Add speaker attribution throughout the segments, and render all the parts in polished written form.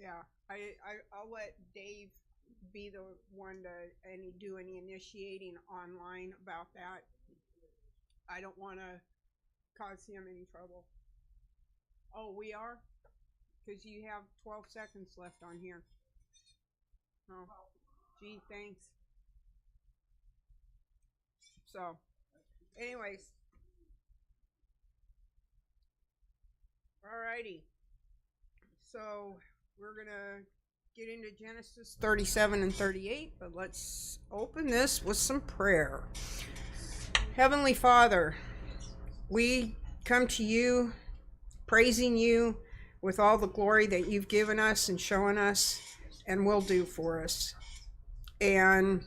Speaker 1: Yeah, I'll let Dave be the one to do any initiating online about that. I don't want to cause him any trouble. Oh, we are? Because you have 12 seconds left on here. Oh, gee, thanks. So, anyways, alrighty. So, we're going to get into Genesis 37 and 38, but let's open this with some prayer. Heavenly Father, we come to you praising you with all the glory that you've given us and shown us and will do for us. And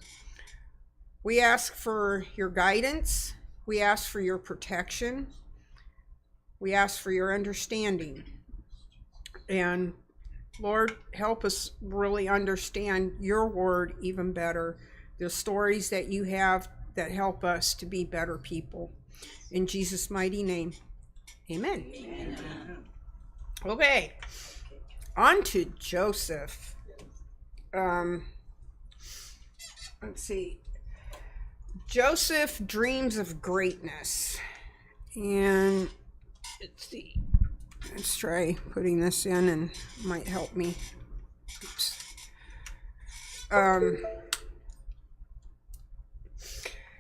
Speaker 1: we ask for your guidance. We ask for your protection. We ask for your understanding. And Lord, help us really understand your word even better. The stories that you have that help us to be better people. In Jesus' mighty name, amen. Amen. Okay, on to Joseph. Let's see. Joseph dreams of greatness. And let's see. Let's try putting this in and it might help me. Oops.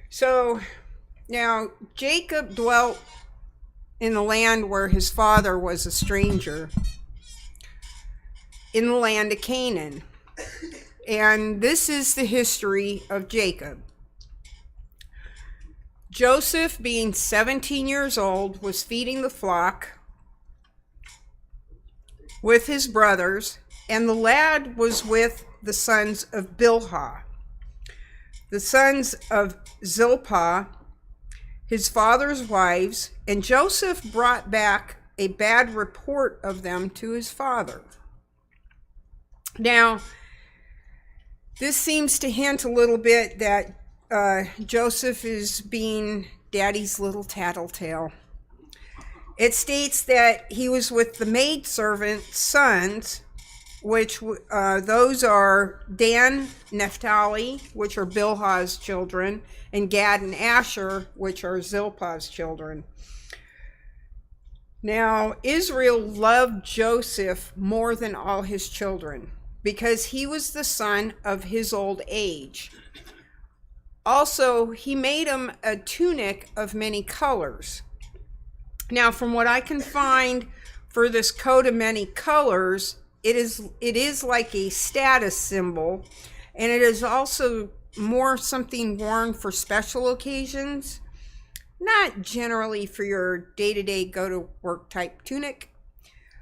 Speaker 1: So now Jacob dwelt in the land where his father was a stranger, in the land of Canaan. And this is the history of Jacob. Joseph, being 17 years old, was feeding the flock with his brothers, and the lad was with the sons of Bilhah, the sons of Zilpah, his father's wives, and Joseph brought back a bad report of them to his father. Now, this seems to hint a little bit that Joseph is being daddy's little tattletale. It states that he was with the maidservant's sons, which those are Dan, Naphtali, which are Bilhah's children, and Gad and Asher, which are Zilpah's children. Now, Israel loved Joseph more than all his children because he was the son of his old age. Also, he made him a tunic of many colors. Now, from what I can find for this coat of many colors, it is like a status symbol, and it is also more something worn for special occasions, not generally for your day-to-day go-to-work type tunic.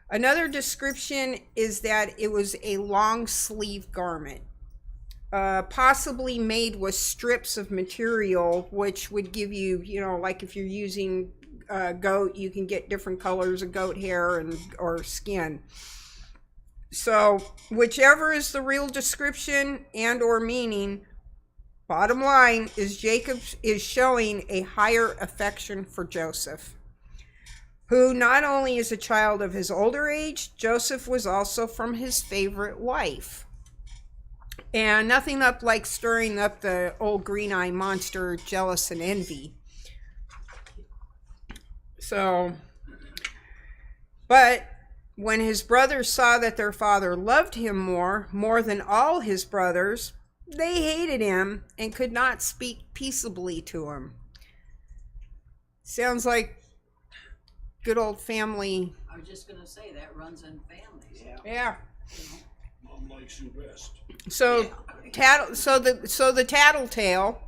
Speaker 1: Another description is that it was a long sleeve garment, possibly made with strips of material, which would give you, like if you're using goat, you can get different colors of goat hair or skin. So whichever is the real description and or meaning, bottom line is Jacob is showing a higher affection for Joseph, who not only is a child of his older age, Joseph was also from his favorite wife. And nothing up like stirring up the old green-eye monster, jealous and envy. So, but when his brothers saw that their father loved him more than all his brothers, they hated him and could not speak peaceably to him. Sounds like good old family.
Speaker 2: I was just going to say that runs in families.
Speaker 1: Yeah.
Speaker 3: Mom likes you best.
Speaker 1: So, the tattletale,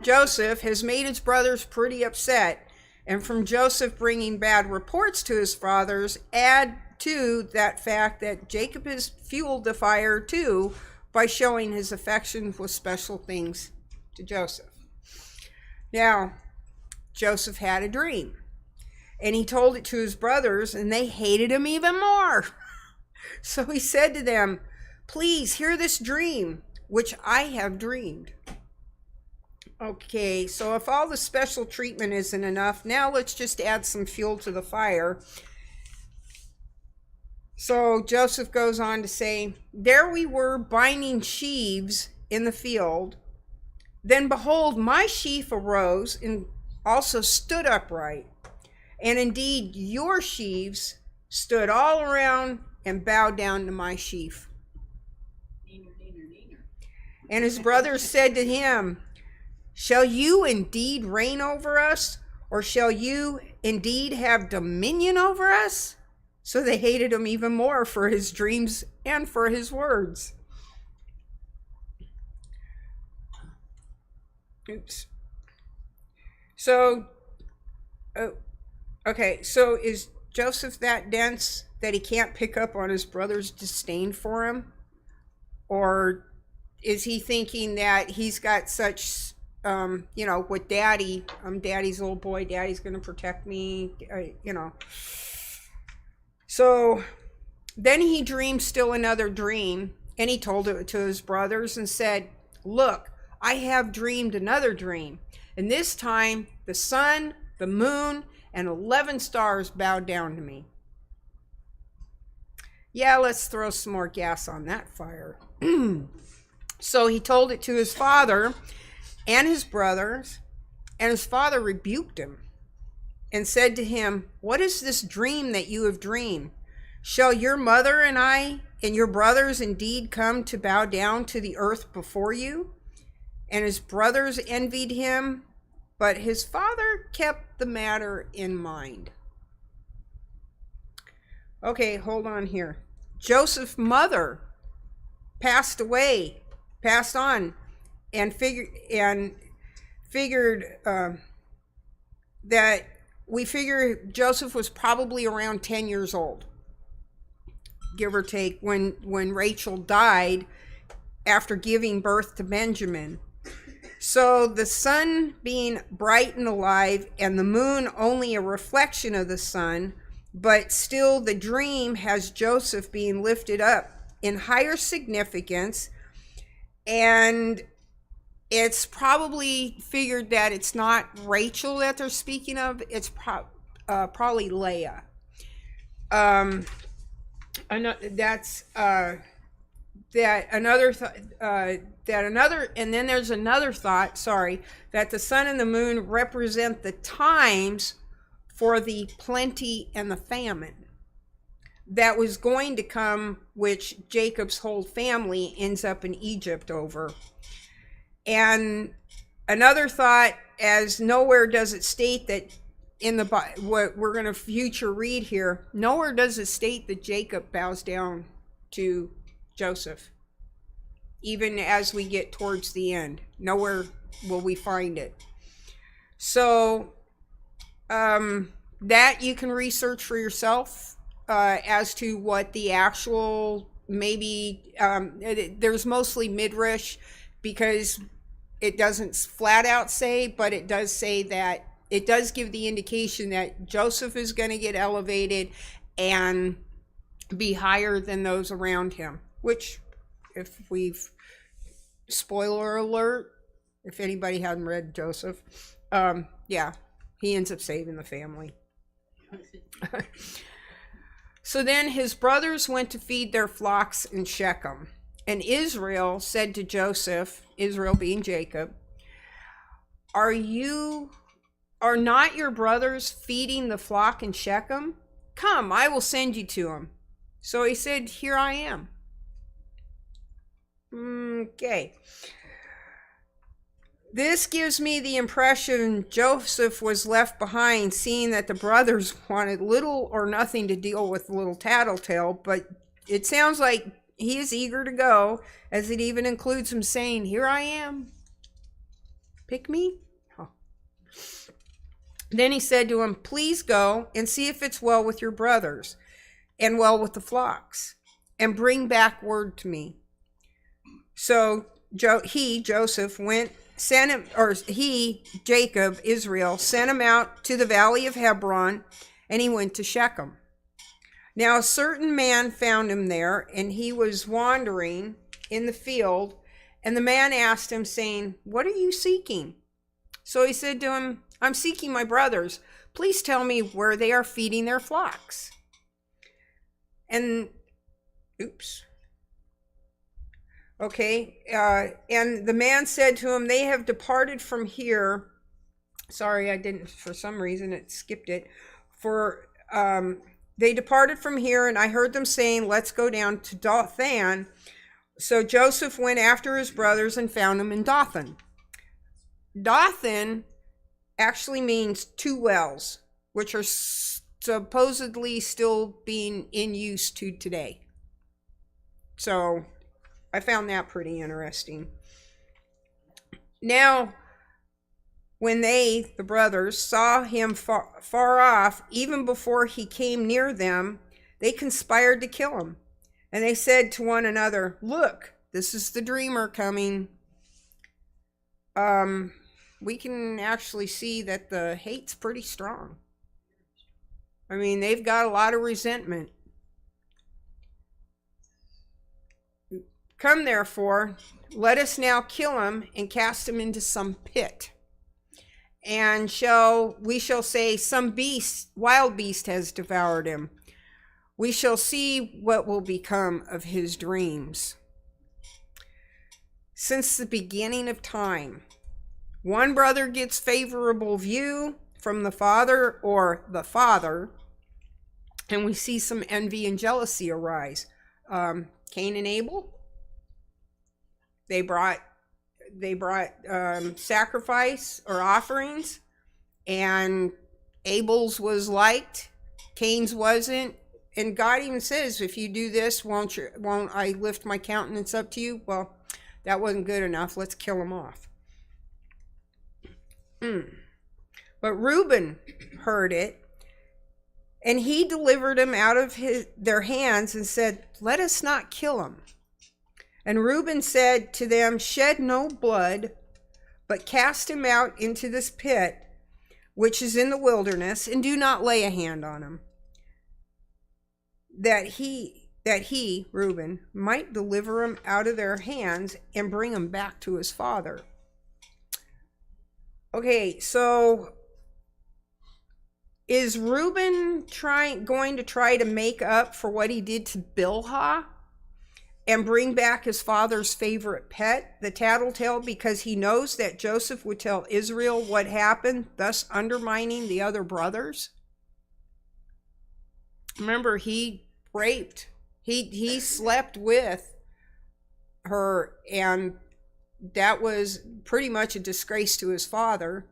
Speaker 1: Joseph, has made his brothers pretty upset. And from Joseph bringing bad reports to his fathers, add to that fact that Jacob has fueled the fire too by showing his affection with special things to Joseph. Now, Joseph had a dream, and he told it to his brothers, and they hated him even more. So he said to them, "Please hear this dream, which I have dreamed." Okay, so if all the special treatment isn't enough, now let's just add some fuel to the fire. So Joseph goes on to say, there we were binding sheaves in the field. Then behold, my sheaf arose and also stood upright. And indeed, your sheaves stood all around and bowed down to my sheaf.
Speaker 2: Neener, neener, neener.
Speaker 1: And his brothers said to him, shall you indeed reign over us? Or shall you indeed have dominion over us? So they hated him even more for his dreams and for his words. Oops. So, okay, so is Joseph that dense that he can't pick up on his brother's disdain for him? Or is he thinking that he's got such, with daddy, I'm daddy's little boy, daddy's going to protect me, So then he dreamed still another dream, and he told it to his brothers and said, look, I have dreamed another dream. And this time the sun, the moon, and 11 stars bowed down to me. Yeah, let's throw some more gas on that fire. So he told it to his father and his brothers, and his father rebuked him and said to him, what is this dream that you have dreamed? Shall your mother and I and your brothers indeed come to bow down to the earth before you? And his brothers envied him, but his father kept the matter in mind. Okay, hold on here. Joseph's mother passed on, and figured that we figure Joseph was probably around 10 years old, give or take, when Rachel died after giving birth to Benjamin. So the sun being bright and alive and the moon only a reflection of the sun, but still the dream has Joseph being lifted up in higher significance, and it's probably figured that it's not Rachel that they're speaking of, it's probably Leah. And then there's another thought, that the sun and the moon represent the times for the plenty and the famine that was going to come, which Jacob's whole family ends up in Egypt over. And another thought, as nowhere does it state that in the what we're going to future read here, nowhere does it state that Jacob bows down to Joseph. Even as we get towards the end, nowhere will we find it. So that you can research for yourself as to what the actual, maybe there's mostly midrash, because it doesn't flat out say, but it does say that it does give the indication that Joseph is going to get elevated and be higher than those around him, which, if we've, spoiler alert, if anybody hadn't read Joseph, he ends up saving the family. So then his brothers went to feed their flocks in Shechem. And Israel said to Joseph, Israel being Jacob, are not your brothers feeding the flock in Shechem? Come, I will send you to them. So he said, here I am. Okay. This gives me the impression Joseph was left behind, seeing that the brothers wanted little or nothing to deal with little tattletale, but it sounds like he is eager to go, as it even includes him saying, here I am. Pick me? Oh. Then he said to him, please go and see if it's well with your brothers and well with the flocks, and bring back word to me. So Joseph went, Jacob, Israel, sent him out to the valley of Hebron, and he went to Shechem. Now a certain man found him there, and he was wandering in the field, and the man asked him, saying, what are you seeking? So he said to him, I'm seeking my brothers. Please tell me where they are feeding their flocks. And, oops. Okay, and the man said to him, they have departed from here. Sorry, I didn't, for some reason it skipped it. They departed from here, and I heard them saying, let's go down to Dothan. So Joseph went after his brothers and found them in Dothan. Dothan actually means two wells, which are supposedly still being in use to today. So I found that pretty interesting. Now, when they, the brothers, saw him far off, even before he came near them, they conspired to kill him. And they said to one another, look, this is the dreamer coming. We can actually see that the hate's pretty strong. I mean, they've got a lot of resentment. Come therefore, let us now kill him and cast him into some pit. And we shall say, some wild beast has devoured him. We shall see what will become of his dreams. Since the beginning of time, one brother gets favorable view from the father, and we see some envy and jealousy arise. Cain and Abel, they brought sacrifice or offerings, and Abel's was liked, Cain's wasn't. And God even says, if you do this, won't I lift my countenance up to you? Well, that wasn't good enough. Let's kill him off. But Reuben heard it, and he delivered him out of their hands and said, let us not kill him. And Reuben said to them, shed no blood, but cast him out into this pit, which is in the wilderness, and do not lay a hand on him, that he, Reuben, might deliver him out of their hands and bring him back to his father. Okay, so is Reuben going to try to make up for what he did to Bilhah and bring back his father's favorite pet, the tattletale, because he knows that Joseph would tell Israel what happened, thus undermining the other brothers? Remember, he raped. He slept with her, and that was pretty much a disgrace to his father,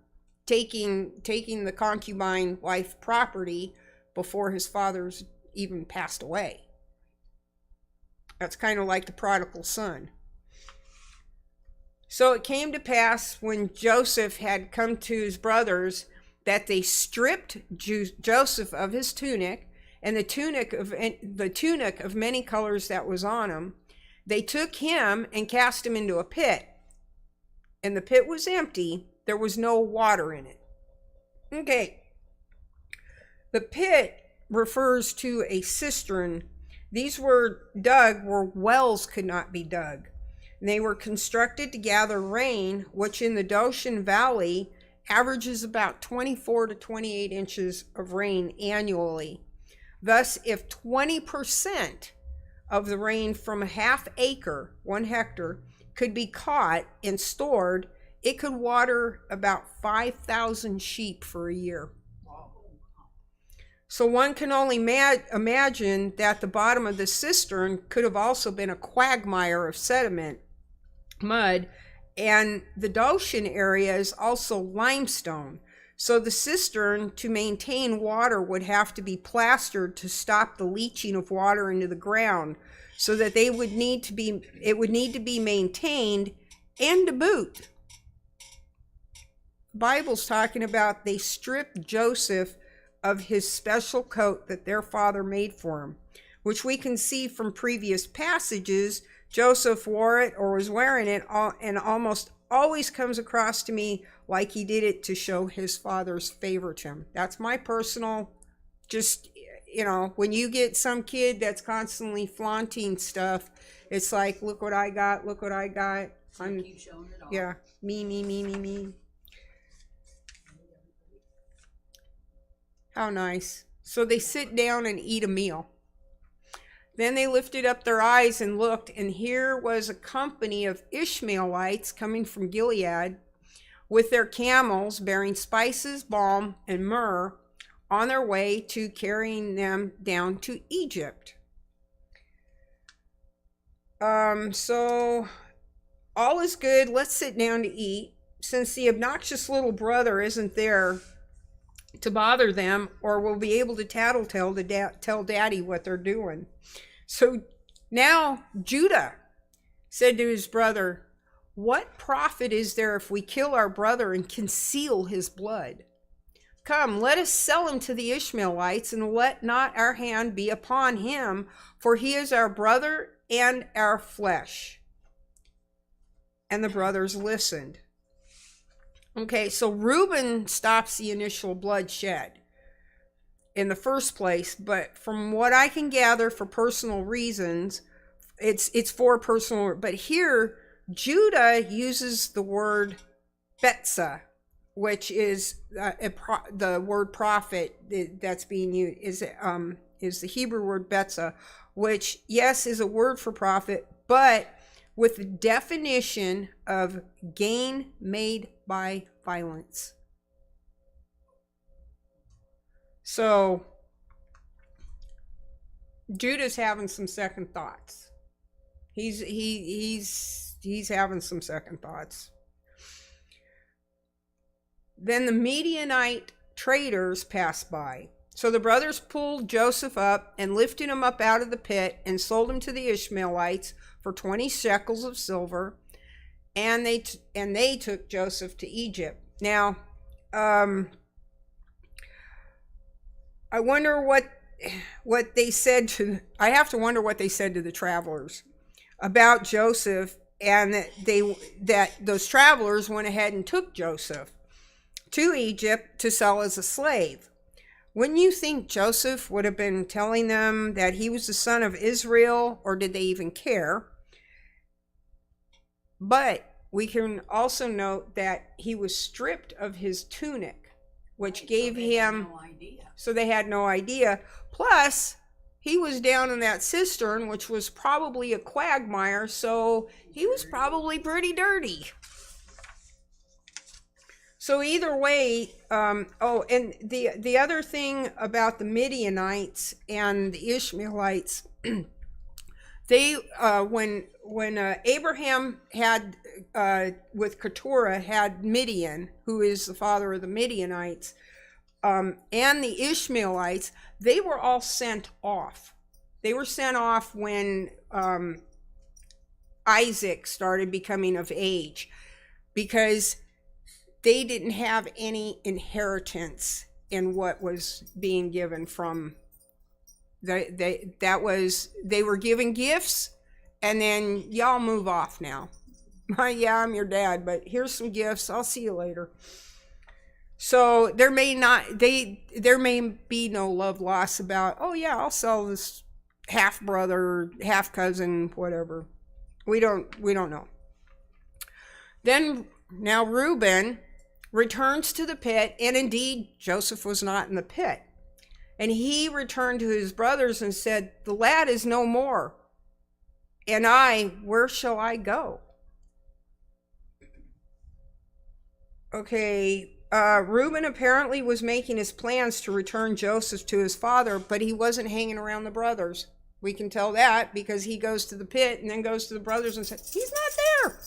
Speaker 1: taking the concubine wife property before his father's even passed away. That's kind of like the prodigal son. So it came to pass when Joseph had come to his brothers that they stripped Joseph of his tunic, and the tunic of many colors that was on him. They took him and cast him into a pit, and the pit was empty. There was no water in it. Okay. The pit refers to a cistern. These were dug where wells could not be dug. They were constructed to gather rain, which in the Dothan Valley averages about 24 to 28 inches of rain annually. Thus, if 20% of the rain from a half acre, 1 hectare, could be caught and stored, it could water about 5,000 sheep for a year. So one can only imagine that the bottom of the cistern could have also been a quagmire of sediment, mud, and the Dothan area is also limestone. So the cistern, to maintain water, would have to be plastered to stop the leaching of water into the ground, so that it would need to be maintained. And to boot, the Bible's talking about they stripped Joseph of his special coat that their father made for him, which we can see from previous passages. Joseph wore it or was wearing it, and almost always comes across to me like he did it to show his father's favoritism. That's my personal, just, when you get some kid that's constantly flaunting stuff, it's like, look what I got, look what I got.
Speaker 2: Keep showing it off.
Speaker 1: Yeah, me. How nice. So they sit down and eat a meal. Then they lifted up their eyes and looked, and here was a company of Ishmaelites coming from Gilead with their camels bearing spices, balm, and myrrh on their way to carrying them down to Egypt. So all is good. Let's sit down to eat. Since the obnoxious little brother isn't there to bother them, or will be able to tattletale to tell daddy what they're doing. So now Judah said to his brother, "What profit is there if we kill our brother and conceal his blood? Come, let us sell him to the Ishmaelites, and let not our hand be upon him, for he is our brother and our flesh." And the brothers listened. Okay, so Reuben stops the initial bloodshed in the first place, but from what I can gather, for personal reasons, it's for personal. But here, Judah uses the word betzah, which is the word prophet that's being used is the Hebrew word betzah, which yes is a word for prophet, but with the definition of gain made by violence. So Judah's having some second thoughts. He's having some second thoughts. Then the Midianite traders passed by. So the brothers pulled Joseph up and lifted him up out of the pit and sold him to the Ishmaelites for 20 shekels of silver, and they took Joseph to Egypt. Now, I wonder what they said to. I have to wonder what they said to the travelers about Joseph, and that those travelers went ahead and took Joseph to Egypt to sell as a slave. Wouldn't you think Joseph would have been telling them that he was the son of Israel, or did they even care? But we can also note that he was stripped of his tunic, which gave him, so they had no idea. Plus, he was down in that cistern, which was probably a quagmire, so he was probably pretty dirty. So either way, and the other thing about the Midianites and the Ishmaelites, they when Abraham had with Keturah had Midian, who is the father of the Midianites, and the Ishmaelites, they were all sent off. They were sent off when Isaac started becoming of age, because they didn't have any inheritance in what was being given from they were given gifts, and then y'all move off now. Yeah, I'm your dad, but here's some gifts. I'll see you later. So there may be no love lost about, oh yeah, I'll sell this half brother, half cousin, whatever. We don't know. Then now Reuben returns to the pit, and indeed Joseph was not in the pit. And he returned to his brothers and said, "The lad is no more, and where shall I go?" Okay, Reuben apparently was making his plans to return Joseph to his father, but he wasn't hanging around the brothers. We can tell that because he goes to the pit and then goes to the brothers and says, "He's not there."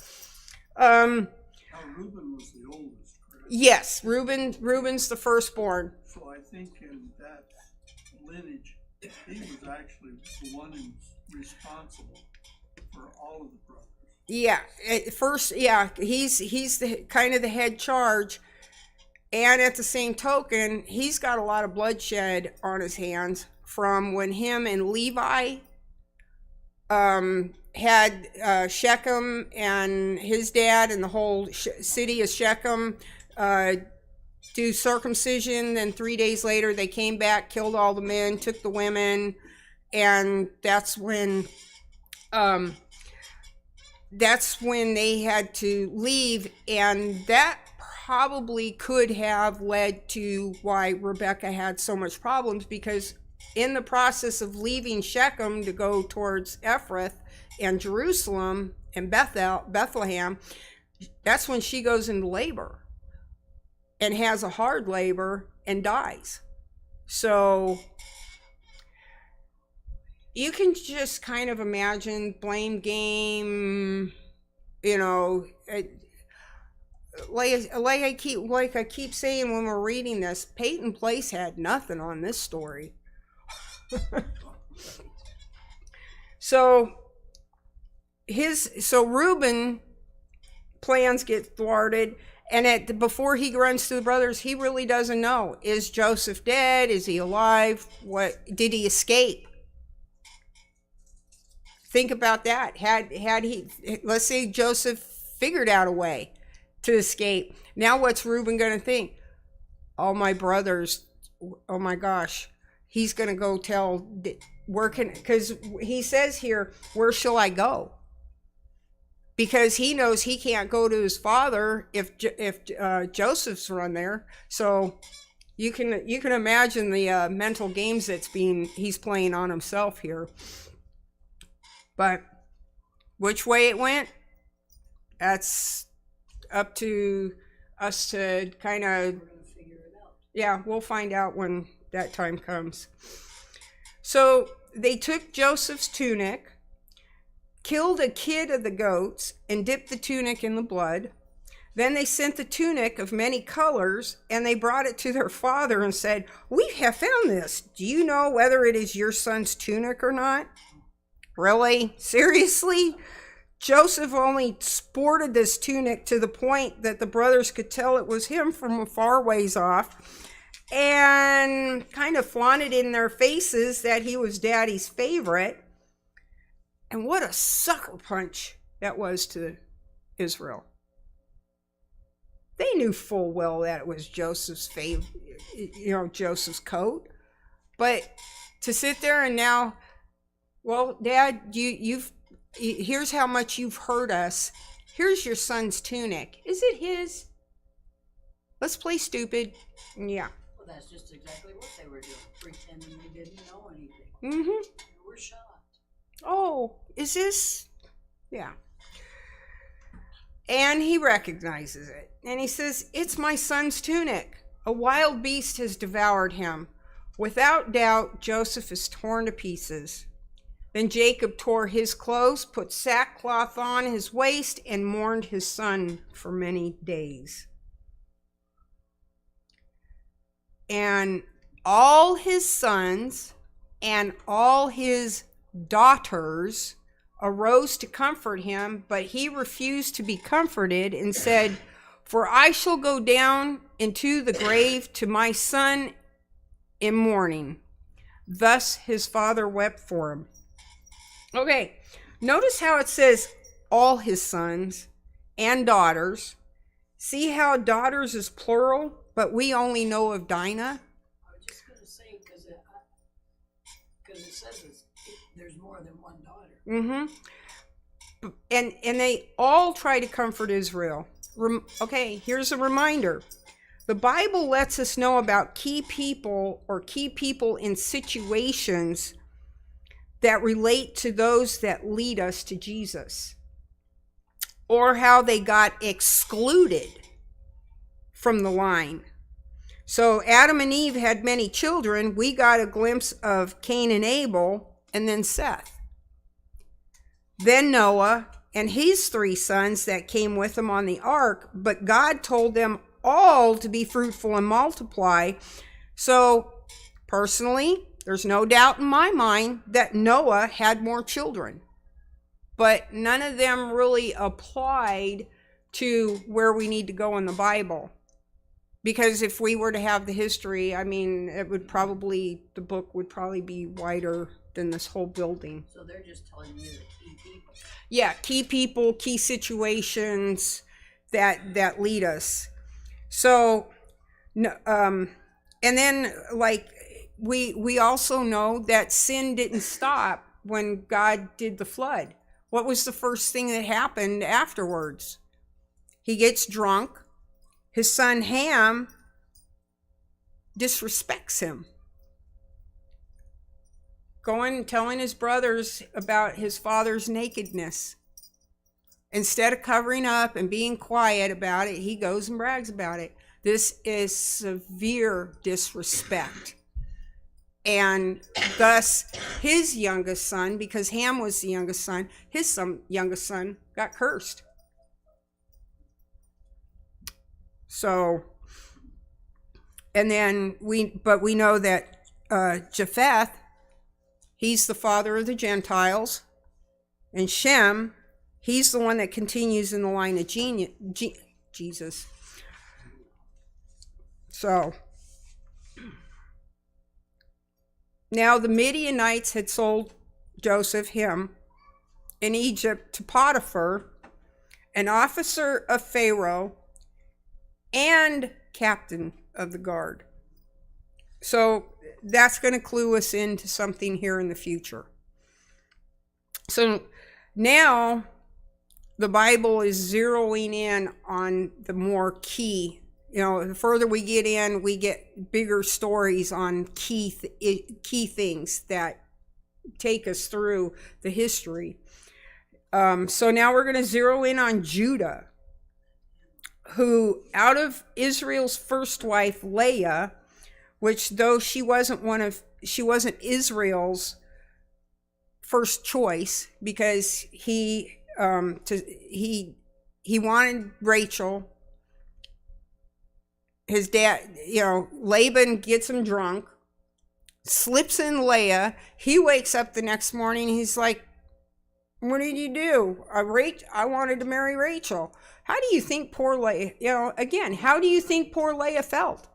Speaker 3: Reuben was the oldest, correct?
Speaker 1: Yes, Reuben's the firstborn.
Speaker 3: So I think in that lineage, he was actually the one who's responsible for all of the brothers.
Speaker 1: Yeah, at first, yeah, he's the kind of the head charge, and at the same token, he's got a lot of bloodshed on his hands from when him and Levi had Shechem and his dad and the whole city of Shechem do circumcision. Then 3 days later, they came back, killed all the men, took the women, and that's when they had to leave, and that probably could have led to why Rebecca had so much problems, because in the process of leaving Shechem to go towards Ephrath and Jerusalem and Bethlehem, that's when she goes into labor and has a hard labor and dies. So you can just kind of imagine blame game, you know, like I keep saying when we're reading this, Peyton Place had nothing on this story. So Reuben plans get thwarted, and before he runs to the brothers, he really doesn't know, is Joseph dead? Is he alive? What did he escape? Think about that. Had he, let's say Joseph figured out a way to escape. Now what's Reuben going to think? Oh, my brothers, oh my gosh, he's going to go tell, because he says here, where shall I go? Because he knows he can't go to his father if Joseph's run there. So you can imagine the mental games he's playing on himself here. But which way it went, that's up to us to kind of, yeah, we'll find out when that time comes. So they took Joseph's tunic, killed a kid of the goats, and dipped the tunic in the blood. Then they sent the tunic of many colors, and they brought it to their father and said, "We have found this. Do you know whether it is your son's tunic or not?" Really? Seriously? Joseph only sported this tunic to the point that the brothers could tell it was him from a far ways off, and kind of flaunted in their faces that he was daddy's favorite. And what a sucker punch that was to Israel. They knew full well that it was Joseph's Joseph's coat. But to sit there and now, well, Dad, here's how much you've hurt us. Here's your son's tunic. Is it his? Let's play stupid. Yeah.
Speaker 2: Well, that's just exactly what they were doing, pretending they didn't know anything.
Speaker 1: Mm-hmm.
Speaker 2: They were shocked.
Speaker 1: Oh, is this? Yeah. And he recognizes it. And he says, "It's my son's tunic. A wild beast has devoured him. Without doubt, Joseph is torn to pieces." Then Jacob tore his clothes, put sackcloth on his waist, and mourned his son for many days. And all his sons and all his daughters arose to comfort him, but he refused to be comforted and said, "For I shall go down into the grave to my son in mourning." Thus his father wept for him. Okay, notice how it says all his sons and daughters. See how daughters is plural, but we only know of Dinah?
Speaker 2: I was just going to say, because it says there's more than one daughter.
Speaker 1: Mm-hmm. And they all try to comfort Israel. Okay, here's a reminder. The Bible lets us know about key people in situations that relate to those that lead us to Jesus, or how they got excluded from the line. So Adam and Eve had many children. We got a glimpse of Cain and Abel, and then Seth. Then Noah and his 3 sons that came with him on the ark, but God told them all to be fruitful and multiply. So personally, there's no doubt in my mind that Noah had more children, but none of them really applied to where we need to go in the Bible. Because if we were to have the history, I mean, the book would probably be wider than this whole building.
Speaker 2: So they're just telling you the key people.
Speaker 1: Yeah, key people, key situations that lead us. So, and then like, we also know that sin didn't stop when God did the flood. What was the first thing that happened afterwards? He gets drunk. His son Ham disrespects him. going telling his brothers about his father's nakedness. Instead of covering up and being quiet about it, he goes and brags about it. This is severe disrespect. And thus, his youngest son, because Ham was the youngest son, his youngest son got cursed. So, and then we know that Japheth, he's the father of the Gentiles, and Shem, he's the one that continues in the line of Jesus. So, now the Midianites had sold Joseph, him, in Egypt to Potiphar, an officer of Pharaoh and captain of the guard. So that's going to clue us into something here in the future. So now the Bible is zeroing in on the more key. The further we get in, we get bigger stories on key things that take us through the history. So now we're going to zero in on Judah, who out of Israel's first wife, Leah, which though she wasn't Israel's first choice, because he wanted Rachel. His dad, Laban gets him drunk, slips in Leah. He wakes up the next morning. He's like, "What did you do? I wanted to marry Rachel." How do you think poor Leah, how do you think poor Leah felt?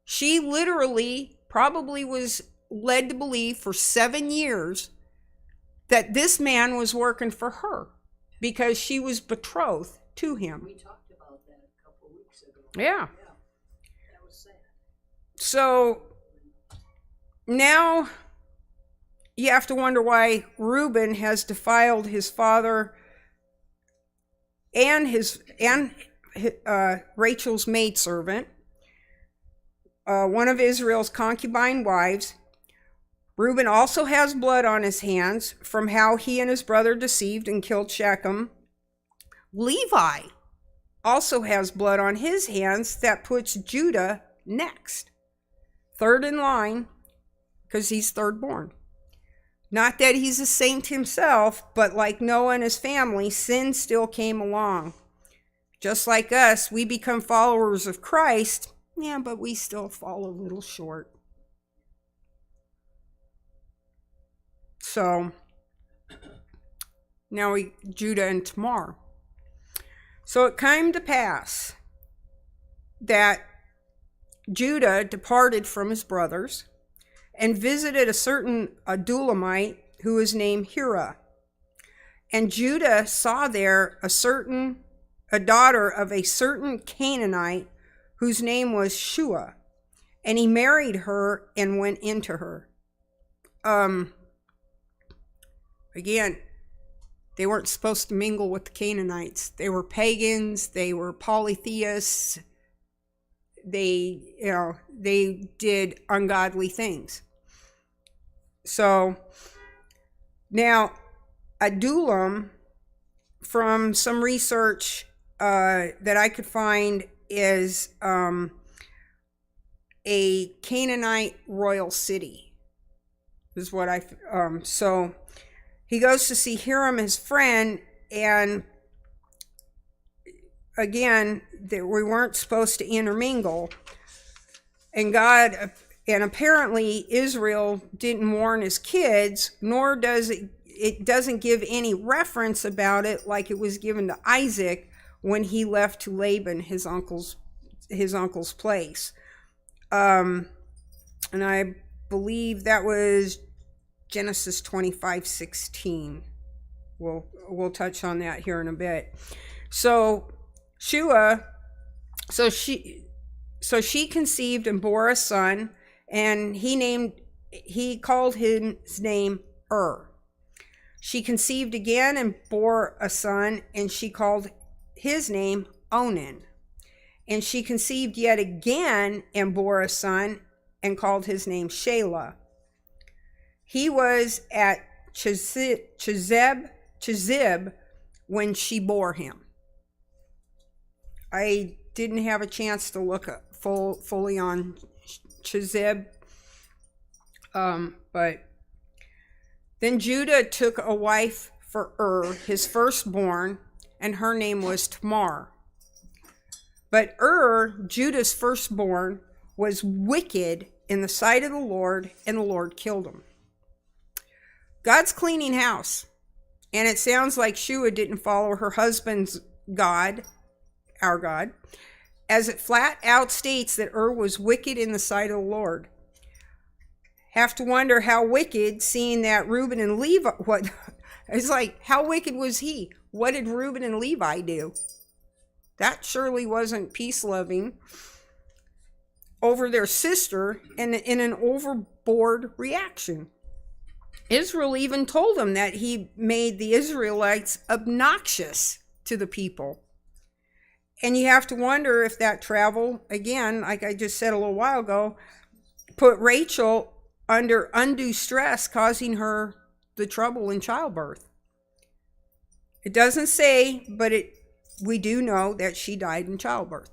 Speaker 1: She literally probably was led to believe for 7 years that this man was working for her because she was betrothed to him.
Speaker 2: We talked about that a couple weeks ago.
Speaker 1: Yeah.
Speaker 2: That was sad.
Speaker 1: So now you have to wonder why Reuben has defiled his father and Rachel's maidservant, one of Israel's concubine wives. Reuben also has blood on his hands from how he and his brother deceived and killed Shechem. Levi also has blood on his hands that puts Judah next, third in line, because he's third born. Not that he's a saint himself, but like Noah and his family, sin still came along. Just like us, we become followers of Christ, but we still fall a little short. So, now Judah and Tamar. So it came to pass that Judah departed from his brothers and visited a certain Adulamite who was named Hira. And Judah saw there a daughter of a certain Canaanite whose name was Shua, and he married her and went into her. Again, they weren't supposed to mingle with the Canaanites. They were pagans. They were polytheists. They did ungodly things. So now Adullam, from some research that I could find, is a Canaanite royal city. Is what so he goes to see Hiram, his friend, and again, we weren't supposed to intermingle. And apparently Israel didn't warn his kids, nor does it doesn't give any reference about it like it was given to Isaac when he left to Laban, his uncle's place. And I believe that was Genesis 25:16. We'll touch on that here in a bit. So Shua, she conceived and bore a son, and he called his name She conceived again and bore a son, and she called his name Onan. And she conceived yet again and bore a son, and called his name Shelah. He was at Chizib when she bore him. I didn't have a chance to look fully on Chizib, but then Judah took a wife for his firstborn, and her name was Tamar. But Judah's firstborn, was wicked in the sight of the Lord, and the Lord killed him. God's cleaning house, and it sounds like Shua didn't follow her husband's God, our God, as it flat out states that was wicked in the sight of the Lord. Have to wonder how wicked, seeing that Reuben and Levi, it's like, how wicked was he? What did Reuben and Levi do? That surely wasn't peace-loving over their sister, and in an overboard reaction. Israel even told him that he made the Israelites obnoxious to the people. And you have to wonder if that travel, again, like I just said a little while ago, put Rachel under undue stress, causing her the trouble in childbirth. It doesn't say, but we do know that she died in childbirth.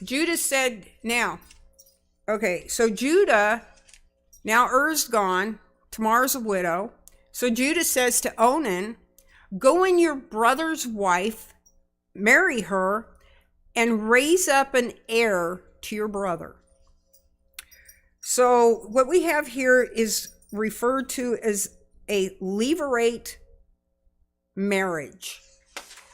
Speaker 1: Judah said, so Judah, now gone, Tamar's a widow. So Judah says to Onan, go in your brother's wife, marry her, and raise up an heir to your brother. So what we have here is referred to as a levirate marriage.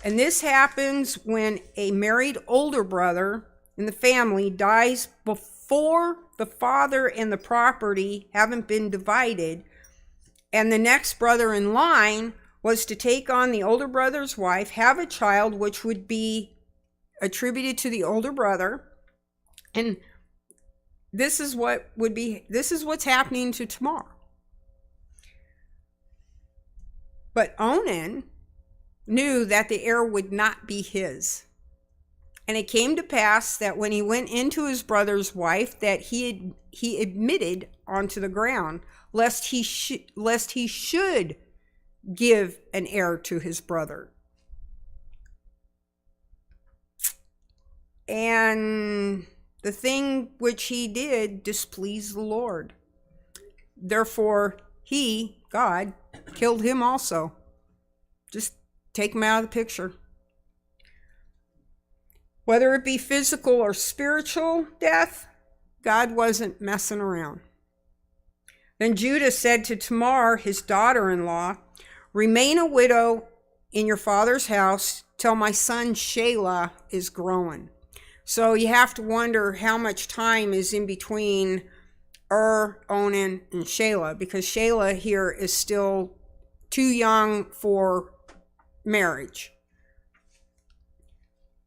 Speaker 1: And this happens when a married older brother in the family dies before the father and the property haven't been divided, and the next brother in line was to take on the older brother's wife, have a child which would be attributed to the older brother, and this is what's happening to Tamar. But Onan knew that the heir would not be his. And it came to pass that when he went into his brother's wife, that he admitted onto the ground, lest he should give an heir to his brother. And the thing which he did displeased the Lord. Therefore, God, killed him also. Just take him out of the picture. Whether it be physical or spiritual death, God wasn't messing around. Then Judah said to Tamar, his daughter-in-law, remain a widow in your father's house till my son Shelah is grown. So you have to wonder how much time is in between Onan, and Shelah, because Shelah here is still too young for marriage.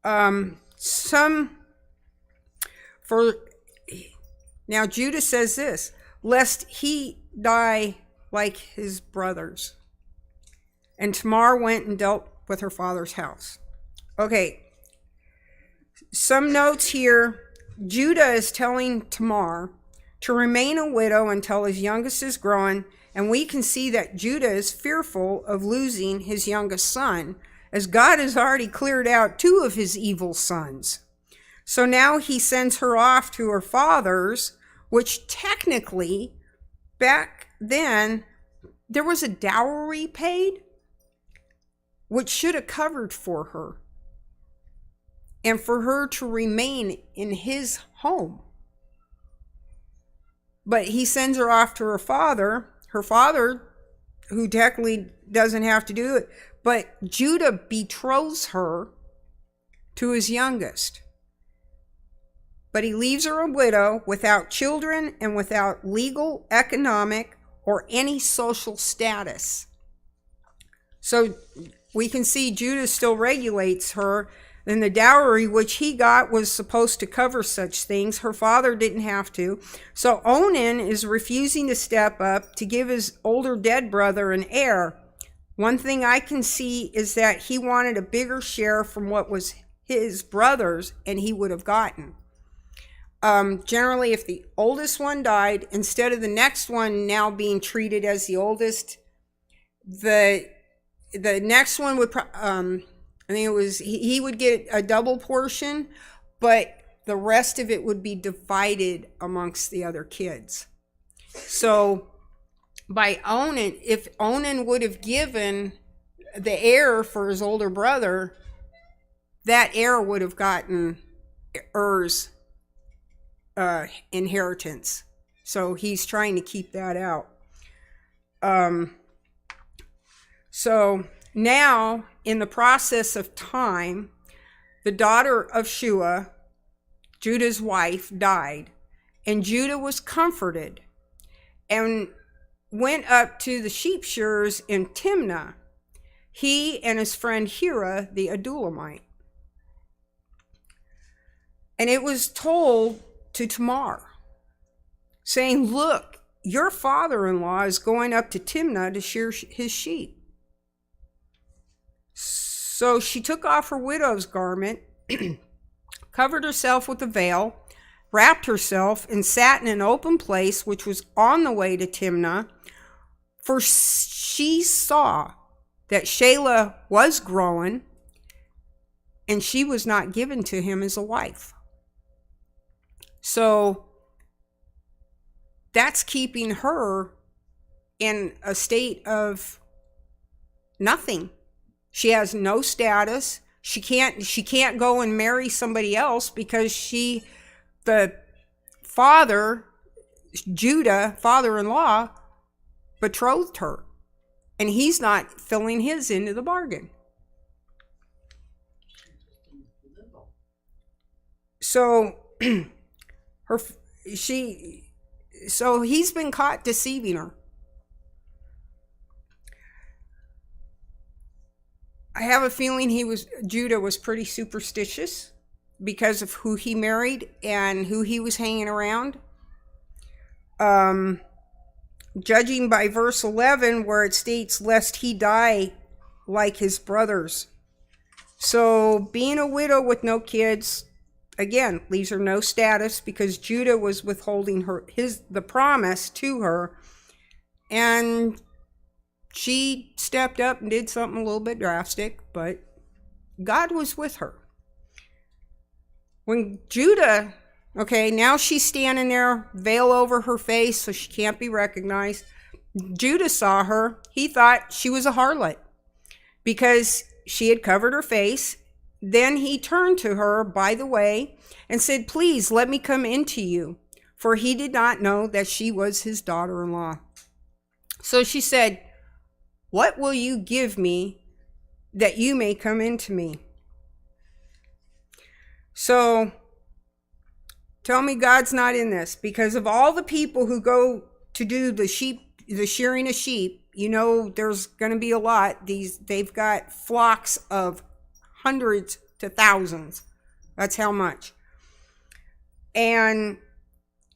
Speaker 1: Now Judah says this, lest he die like his brothers. And Tamar went and dealt with her father's house. Okay, some notes here. Judah is telling Tamar to remain a widow until his youngest is grown, and we can see that Judah is fearful of losing his youngest son, as God has already cleared out 2 of his evil sons. So now he sends her off to her father's, which technically, back then, there was a dowry paid, which should have covered for her, and for her to remain in his home. But he sends her off to her father, who technically doesn't have to do it, but Judah betroths her to his youngest. But he leaves her a widow without children and without legal, economic, or any social status. So we can see Judah still regulates her, and the dowry which he got was supposed to cover such things. Her father didn't have to. So Onan is refusing to step up to give his older dead brother an heir. One thing I can see is that he wanted a bigger share from what was his brother's, and he would have gotten. Generally, if the oldest one died, instead of the next one now being treated as the oldest, the next one would, I think it was, he would get a double portion, but the rest of it would be divided amongst the other kids. So by Onan, if Onan would have given the heir for his older brother, that heir would have gotten Er's inheritance. So he's trying to keep that out. So now, in the process of time, the daughter of Shua, Judah's wife, died, and Judah was comforted and went up to the sheep shearers in Timnah, he and his friend Hira the Adulamite. And it was told to Tamar, saying, "Look, your father-in-law is going up to Timnah to shear his sheep." So she took off her widow's garment, covered herself with a veil, wrapped herself, and sat in an open place which was on the way to Timnah, for she saw that Shelah was growing, and she was not given to him as a wife. So that's keeping her in a state of nothing. She has no status. She can't go and marry somebody else because the father, Judah, father-in-law, betrothed her, and he's not filling his into the bargain. So so he's been caught deceiving her. I have a feeling Judah was pretty superstitious because of who he married and who he was hanging around. Judging by verse 11, where it states, "Lest he die like his brothers." So being a widow with no kids, again, leaves her no status because Judah was withholding the promise to her, and she stepped up and did something a little bit drastic, but God was with her. When Judah, now she's standing there, veil over her face so she can't be recognized. Judah saw her. He thought she was a harlot because she had covered her face. Then he turned to her by the way and said, "Please let me come into you," for he did not know that she was his daughter-in-law. So she said, "What will you give me that you may come into me?" So tell me God's not in this, because of all the people who go to do the shearing of sheep, there's going to be a lot. They've got flocks of hundreds to thousands. That's how much. And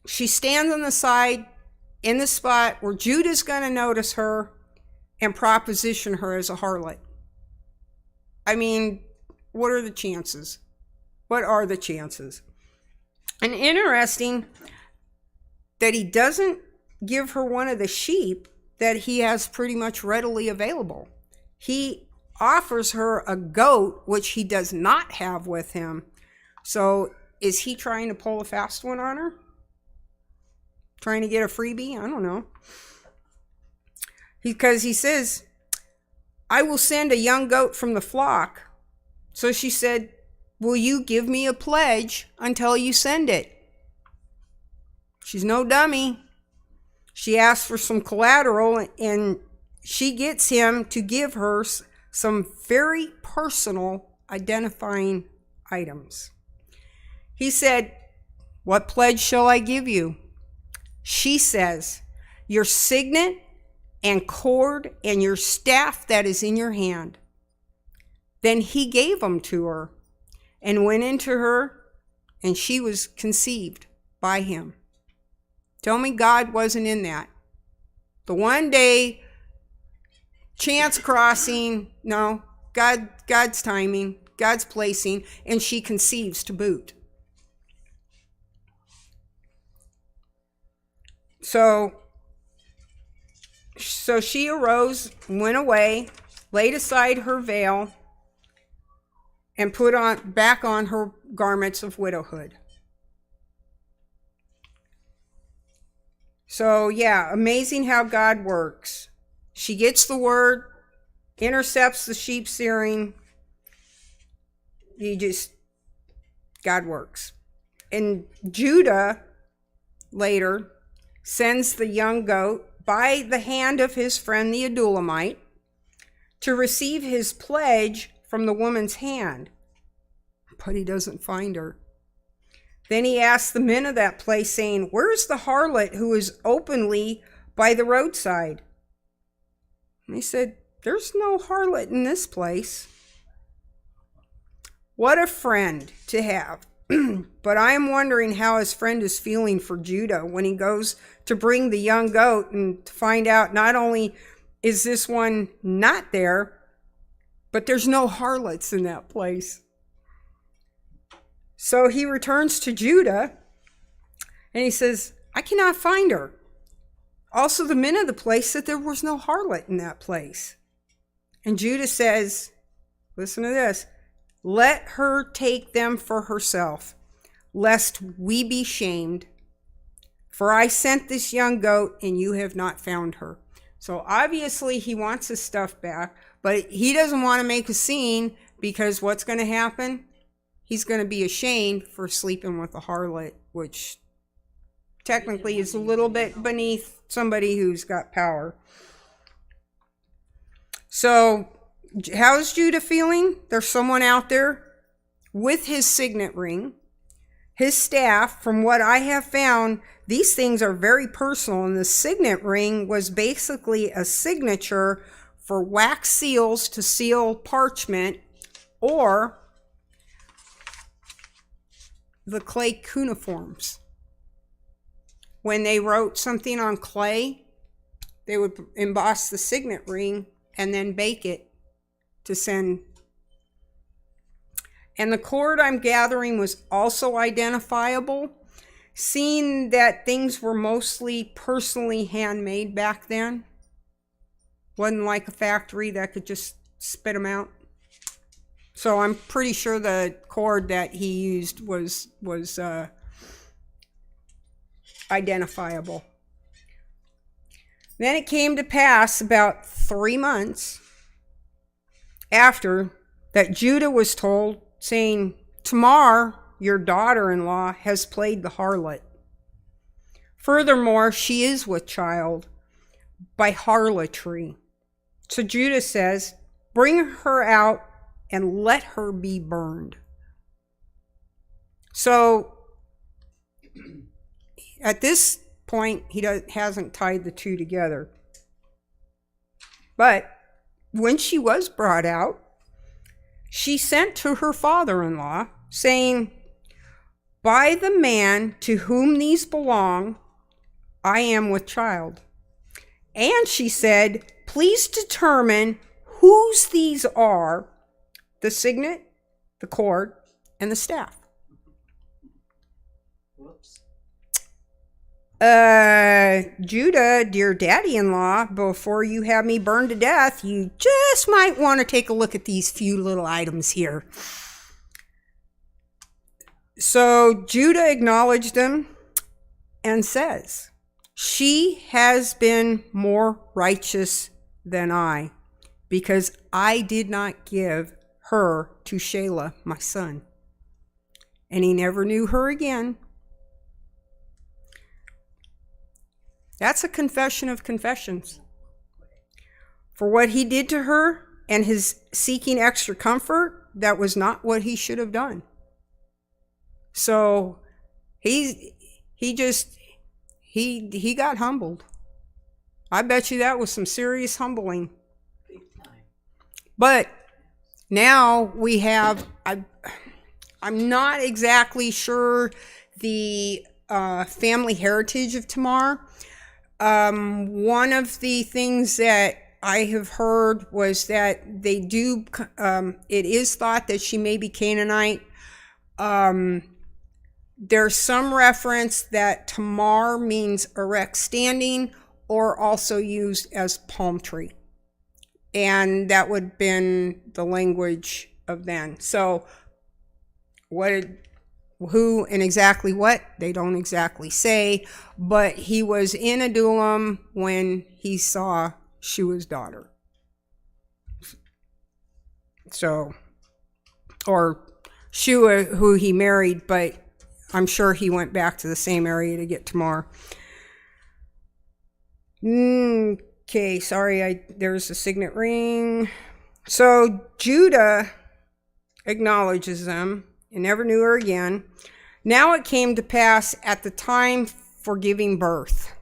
Speaker 1: she stands on the side in the spot where Judah's going to notice her and proposition her as a harlot. I mean, what are the chances? What are the chances? And interesting that he doesn't give her one of the sheep that he has pretty much readily available. He offers her a goat, which he does not have with him. So is he trying to pull a fast one on her? Trying to get a freebie? I don't know. Because he says, "I will send a young goat from the flock." So she said, "Will you give me a pledge until you send it?" She's no dummy. She asks for some collateral, and she gets him to give her some very personal identifying items. He said, "What pledge shall I give you?" She says, "Your signet and cord and your staff that is in your hand." Then he gave them to her and went into her, and she was conceived by him. Tell me God wasn't in that. The one day chance crossing, no, God's timing, God's placing, and she conceives to boot. So she arose, went away, laid aside her veil, and put on back on her garments of widowhood. So yeah, amazing how God works. She gets the word, intercepts the sheep shearing. God works. And Judah later sends the young goat by the hand of his friend the Adullamite to receive his pledge from the woman's hand. But he doesn't find her. Then he asks the men of that place, saying, "Where's the harlot who is openly by the roadside?" And they said, "There's no harlot in this place." What a friend to have. But I am wondering how his friend is feeling for Judah when he goes to bring the young goat and to find out not only is this one not there, but there's no harlots in that place. So he returns to Judah and he says, "I cannot find her." Also, the men of the place said there was no harlot in that place. And Judah says, listen to this, "Let her take them for herself, lest we be shamed. For I sent this young goat and you have not found her." So obviously he wants his stuff back, but he doesn't want to make a scene because what's going to happen? He's going to be ashamed for sleeping with a harlot, which technically is a little bit beneath somebody who's got power. So how's Judah feeling? There's someone out there with his signet ring, his staff. From what I have found, these things are very personal, and the signet ring was basically a signature for wax seals to seal parchment, or the clay cuneiforms. When they wrote something on clay, they would emboss the signet ring and then bake it to send. And the cord, I'm gathering, was also identifiable, seeing that things were mostly personally handmade back then. Wasn't like a factory that could just spit them out. So I'm pretty sure the cord that he used was identifiable. Then it came to pass about 3 months after that Judah was told, saying, "Tamar, your daughter-in-law, has played the harlot. Furthermore, she is with child by harlotry." So Judah says, "Bring her out and let her be burned." So at this point, he hasn't tied the two together. But when she was brought out, she sent to her father-in-law, saying, "By the man to whom these belong, I am with child." And she said, "Please determine whose these are, the signet, the cord, and the staff."
Speaker 2: Whoops.
Speaker 1: Judah, dear daddy-in-law, before you have me burned to death, you just might want to take a look at these few little items here. So Judah acknowledged them and says, "She has been more righteous than I, because I did not give her to Shelah, my son." And he never knew her again. That's a confession of confessions. For what he did to her and his seeking extra comfort, that was not what he should have done. So he got humbled. I bet you that was some serious humbling.
Speaker 2: Big time.
Speaker 1: But now we have, I'm not exactly sure the family heritage of Tamar. One of the things that I have heard was that they do, it is thought that she may be Canaanite. There's some reference that Tamar means erect standing, or also used as palm tree. And that would have been the language of then. So who and exactly what, they don't exactly say, but he was in Adullam when he saw Shua's daughter. So, or Shua, who he married, but I'm sure he went back to the same area to get Tamar. Okay, sorry, there's a signet ring. So Judah acknowledges them and never knew her again. Now it came to pass at the time for giving birth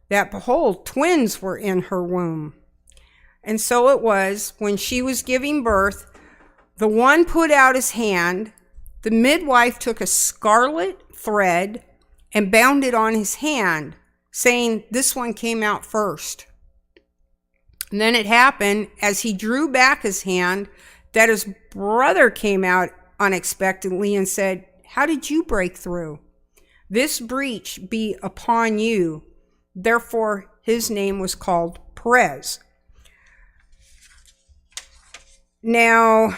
Speaker 1: that, behold, twins were in her womb. And so it was, when she was giving birth, the one put out his hand, the midwife took a scarlet thread and bound it on his hand, saying, this one came out first. And then it happened, as he drew back his hand, that his brother came out unexpectedly and said, how did you break through? This breach be upon you. Therefore his name was called Perez. Now,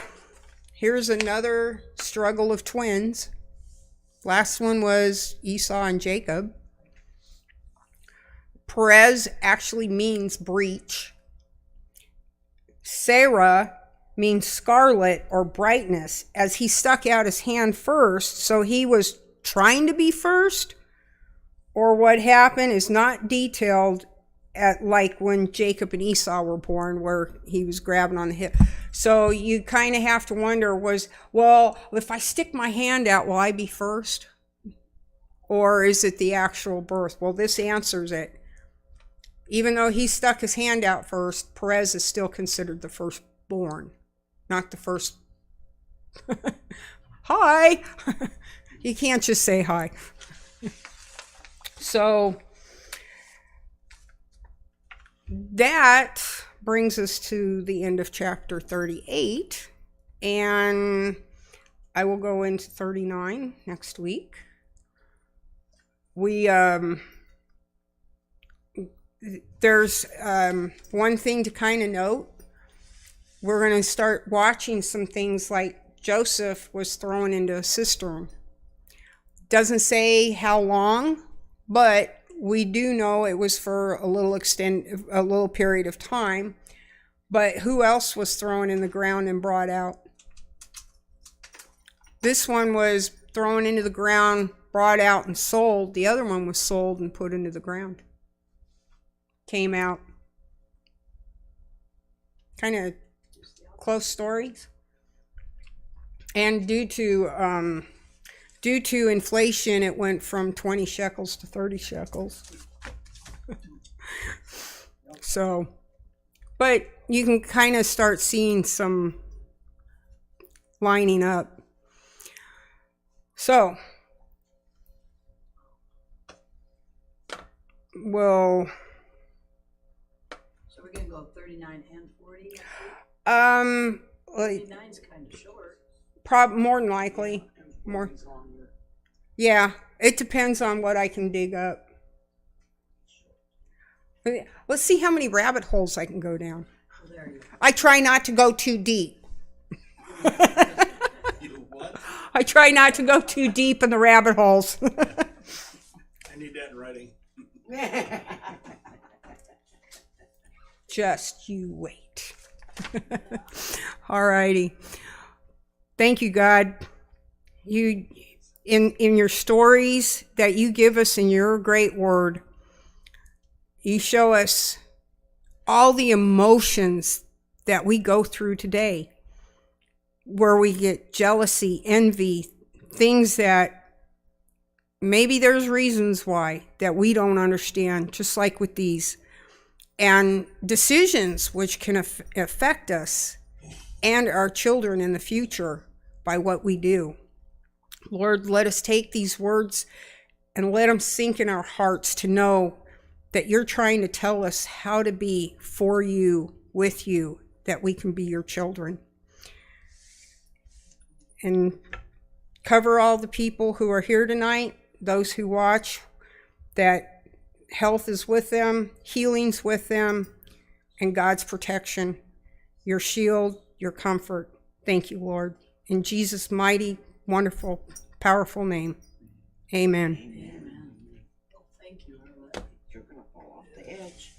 Speaker 1: here's another struggle of twins. Last one was Esau and Jacob. Perez actually means breach. Sarah means scarlet or brightness, as he stuck out his hand first, so he was trying to be first, or what happened is not detailed, at like when Jacob and Esau were born, where he was grabbing on the hip. So you kind of have to wonder, well, if I stick my hand out, will I be first? Or is it the actual birth? Well, this answers it. Even though he stuck his hand out first, Perez is still considered the firstborn, not the first. Hi! You can't just say hi. So that brings us to the end of chapter 38, and I will go into 39 next week. There's one thing to kind of note. We're going to start watching some things like Joseph was thrown into a cistern. Doesn't say how long, but we do know it was for a little period of time. But who else was thrown in the ground and brought out? This one was thrown into the ground, brought out, and sold. The other one was sold and put into the ground. Came out. Kind of close stories. And due to inflation, it went from 20 shekels to 30 shekels. So, but you can kind of start seeing some lining up. So, we're
Speaker 2: gonna go 39 and 40.
Speaker 1: 39's
Speaker 2: kind of short.
Speaker 1: More than likely. More. Yeah, it depends on what I can dig up. Let's see how many rabbit holes I can go down.
Speaker 2: Oh, there you go.
Speaker 1: I try not to go too deep. I try not to go too deep in the rabbit holes.
Speaker 4: I need that in writing.
Speaker 1: Just you wait. All righty. Thank you, God. You, in your stories that you give us in your great word, you show us all the emotions that we go through today, where we get jealousy, envy, things that maybe there's reasons why that we don't understand, just like with these, and decisions which can affect us and our children in the future by what we do. Lord, let us take these words and let them sink in our hearts to know that you're trying to tell us how to be for you, with you, that we can be your children. And Cover all the people who are here tonight, those who watch, that health is with them, healing's with them, and God's protection, your shield, your comfort. Thank you, Lord. In Jesus' mighty, wonderful, powerful name. Amen.
Speaker 2: Amen. Thank you.
Speaker 5: You're gonna fall off the edge.